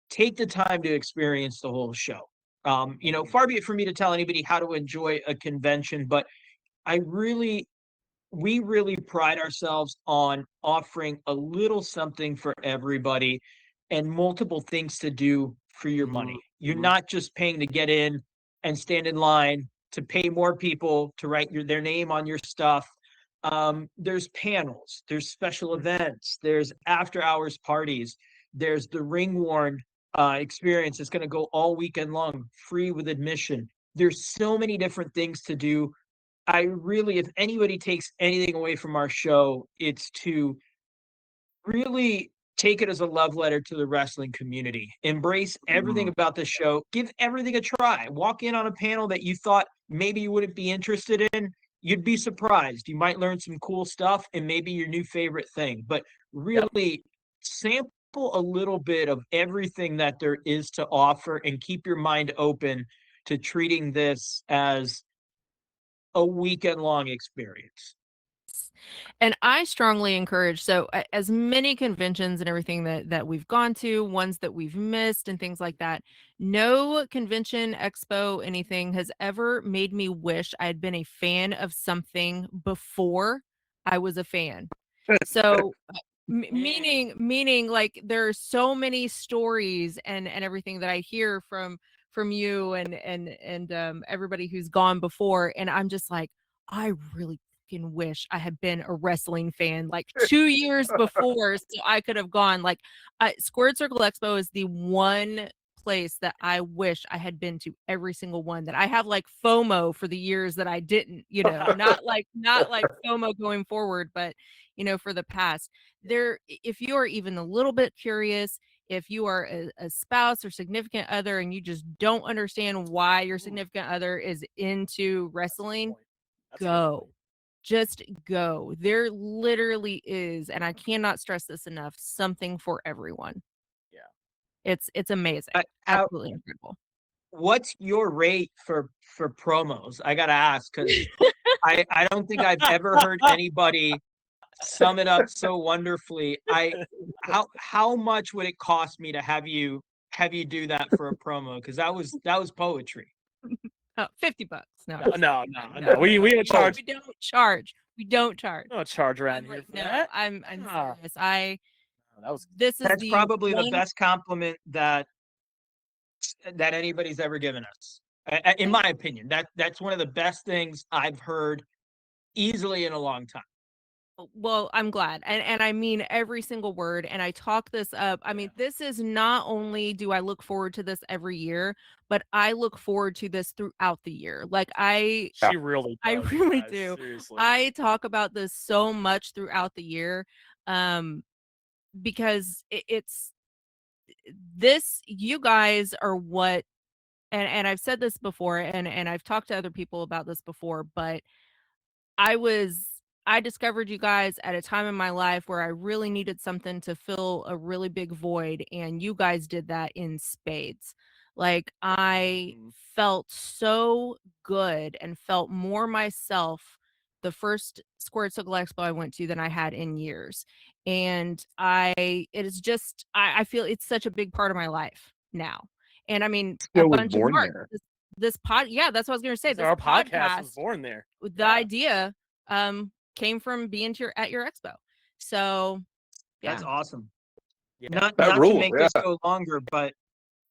take the time to experience the whole show. Far be it for me to tell anybody how to enjoy a convention, but we really pride ourselves on offering a little something for everybody and multiple things to do for your money. You're not just paying to get in and stand in line to pay more people to write their name on your stuff. There's panels, there's special events, there's after hours parties, there's the ring worn experience. It's going to go all weekend long, free with admission. There's so many different things to do. If anybody takes anything away from our show, it's to really take it as a love letter to the wrestling community. Embrace everything about the show. Give everything a try. Walk in on a panel that you thought maybe you wouldn't be interested in. You'd be surprised. You might learn some cool stuff and maybe your new favorite thing. But really sample a little bit of everything that there is to offer and keep your mind open to treating this as a weekend long experience. And I strongly encourage, so as many conventions and everything that we've gone to, ones that we've missed and things like that, no convention, expo, anything has ever made me wish I had been a fan of something before I was a fan. So meaning like there are so many stories and everything that I hear from you and everybody who's gone before, and I'm just like, I really wish I had been a wrestling fan like 2 years before, so I could have gone. Like, Squared Circle Expo is the one place that I wish I had been to every single one, that I have like FOMO for the years that I didn't, not like FOMO going forward, but for the past. If you are even a little bit curious, if you are a spouse or significant other and you just don't understand why your significant other is into wrestling, go. just go. There literally is, and I cannot stress this enough, something for everyone. Yeah. It's amazing. How, Absolutely incredible. what's your rate for promos? I gotta ask, because I don't think I've ever heard anybody sum it up so wonderfully. How much would it cost me to have you do that for a promo? Because that was poetry. Oh, $50. No. No. We don't charge. We don't charge. We don't charge. We don't charge around here for that. I'm Ah. serious. That was That's probably the best compliment that anybody's ever given us, in my opinion. That's one of the best things I've heard easily in a long time. Well, I'm glad. And I mean every single word, and I talk this up. I mean, this is not only do I look forward to this every year, but I look forward to this throughout the year. Like she really does, I really guys, do. seriously. I talk about this so much throughout the year. Because it's this, you guys are what, and I've said this before, and I've talked to other people about this before, but I discovered you guys at a time in my life where I really needed something to fill a really big void, and you guys did that in spades. Like I felt so good and felt more myself the first Squared Circle Expo I went to than I had in years. And it is just I feel it's such a big part of my life now. And I mean, a was bunch of born marks. there. This pod, yeah, that's what I was gonna say. This Our podcast podcast was born there. the idea came from being at your expo. So yeah. That's awesome. Yeah. Not That to rules, make this go longer, but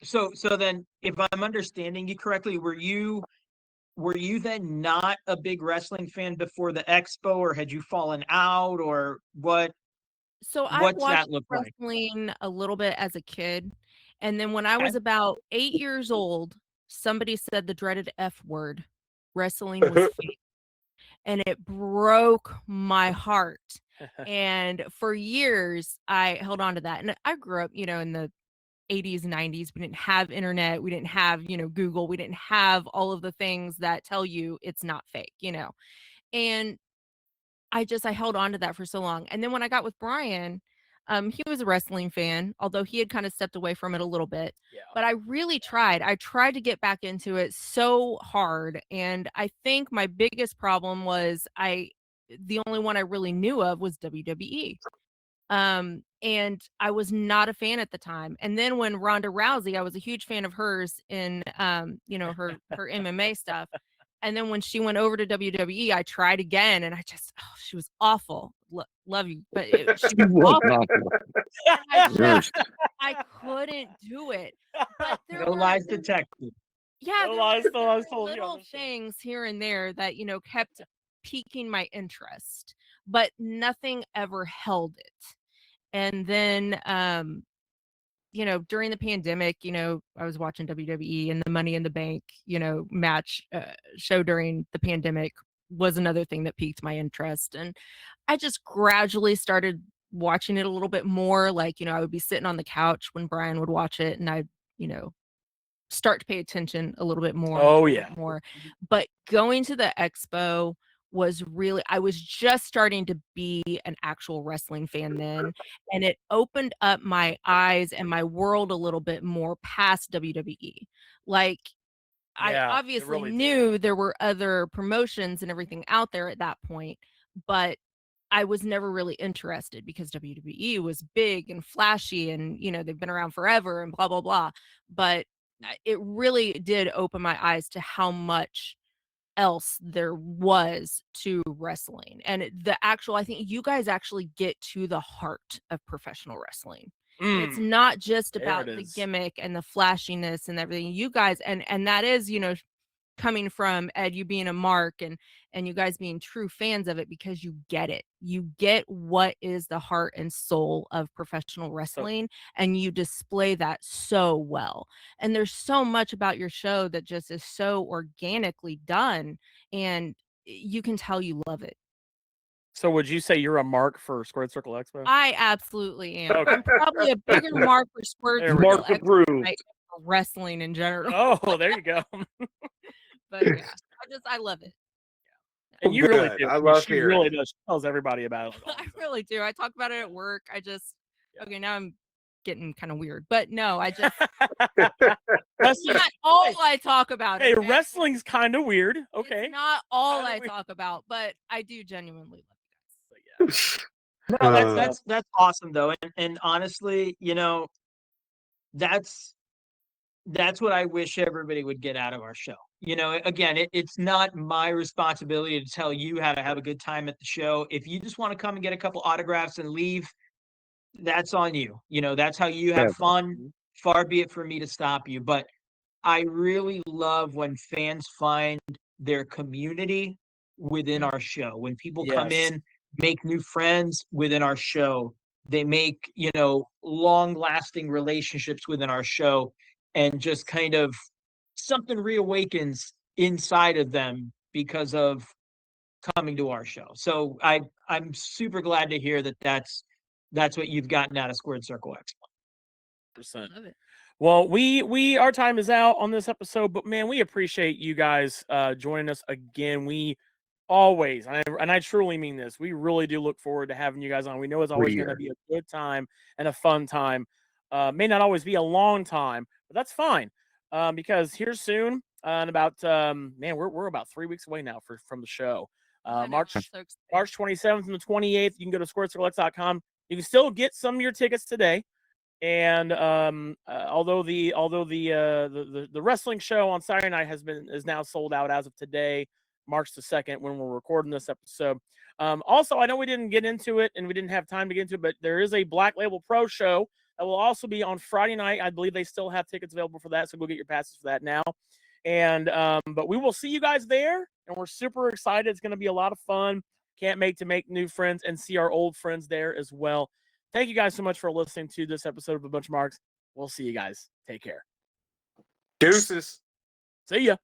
so then, if I'm understanding you correctly, were you then not a big wrestling fan before the expo, or had you fallen out, or what? So I What's watched that look like? wrestling a little bit as a kid, and then when I was about 8 years old, somebody said the dreaded F word, wrestling was fake. And it broke my heart. And for years, I held on to that. And I grew up, in the 80s and 90s. We didn't have internet. We didn't have, Google. We didn't have all of the things that tell you it's not fake, And I held on to that for so long. And then when I got with Brian, he was a wrestling fan, although he had kind of stepped away from it a little bit. Yeah. But I really tried. I tried to get back into it so hard. And I think my biggest problem was the only one I really knew of was WWE. And I was not a fan at the time. And then when Ronda Rousey, I was a huge fan of hers in her MMA stuff. And then when she went over to WWE, I tried again, and she was awful. Love you, but she was awful. I couldn't do it. But there No were lies detected. Yeah, No there lies, were no lies told you on little this show. things here and there that kept piquing my interest, but nothing ever held it. And then during the pandemic, I was watching WWE, and the Money in the Bank, match show during the pandemic was another thing that piqued my interest. And I just gradually started watching it a little bit more. Like, I would be sitting on the couch when Brian would watch it, and I'd, start to pay attention a little bit more. Oh, yeah. More. But going to the expo was really, I was just starting to be an actual wrestling fan then, and it opened up my eyes and my world a little bit more past WWE. Like, I obviously really knew there were other promotions and everything out there at that point, but I was never really interested because WWE was big and flashy, and they've been around forever and blah blah blah. But it really did open my eyes to how much else there was to wrestling. And I think you guys actually get to the heart of professional wrestling. It's not just about the gimmick and the flashiness and everything. You guys, and that is, coming from Ed, you being a mark, and you guys being true fans of it, because you get it. You get what is the heart and soul of professional wrestling, and you display that so well. And there's so much about your show that just is so organically done, and you can tell you love it. So would you say you're a mark for Squared Circle Expo? I absolutely am. Okay. I'm probably a bigger mark for Squared There we Circle go. Mark approved. Expo than I am for wrestling in general. Oh, there you go. But yeah, I love it. And you really Good. do. I mean, love she hearing really it. does. She tells everybody about it. all the I time. really do. I talk about it at work. Yeah. Okay, now I'm getting kind of weird, but no, I just Wrestling- not all I talk about. Hey, okay? wrestling's kind of weird. Okay. It's not all Kinda I weird. talk about, but I do genuinely love you guys. So, yeah. No, Uh, that's awesome though, and honestly, that's what I wish everybody would get out of our show. Again, it's not my responsibility to tell you how to have a good time at the show. If you just want to come and get a couple autographs and leave, that's on you. That's how you have fun. Far be it for me to stop you. But I really love when fans find their community within our show. When people come Yes. in, make new friends within our show. They make, long lasting relationships within our show, and just kind of something reawakens inside of them because of coming to our show. So I'm super glad to hear that that's what you've gotten out of Squared Circle Expo. Love it. Well, we our time is out on this episode, but man, we appreciate you guys joining us again. We always, and I truly mean this, we really do look forward to having you guys on. We know it's always going to be a good time and a fun time. May not always be a long time, but that's fine because here soon, in about man, we're about 3 weeks away now from the show. I know, March I'm so excited. March 27th and the 28th. You can go to squaredcirclexpo.com. You can still get some of your tickets today. And although the wrestling show on Saturday night is now sold out as of today, March the 2nd, when we're recording this episode. Also, I know we didn't get into it and we didn't have time to get into it, but there is a Black Label Pro show that will also be on Friday night. I believe they still have tickets available for that, so go get your passes for that now. And but we will see you guys there, and we're super excited. It's going to be a lot of fun. Can't wait to make new friends and see our old friends there as well. Thank you guys so much for listening to this episode of A Bunch of Marks. We'll see you guys. Take care. Deuces. See ya.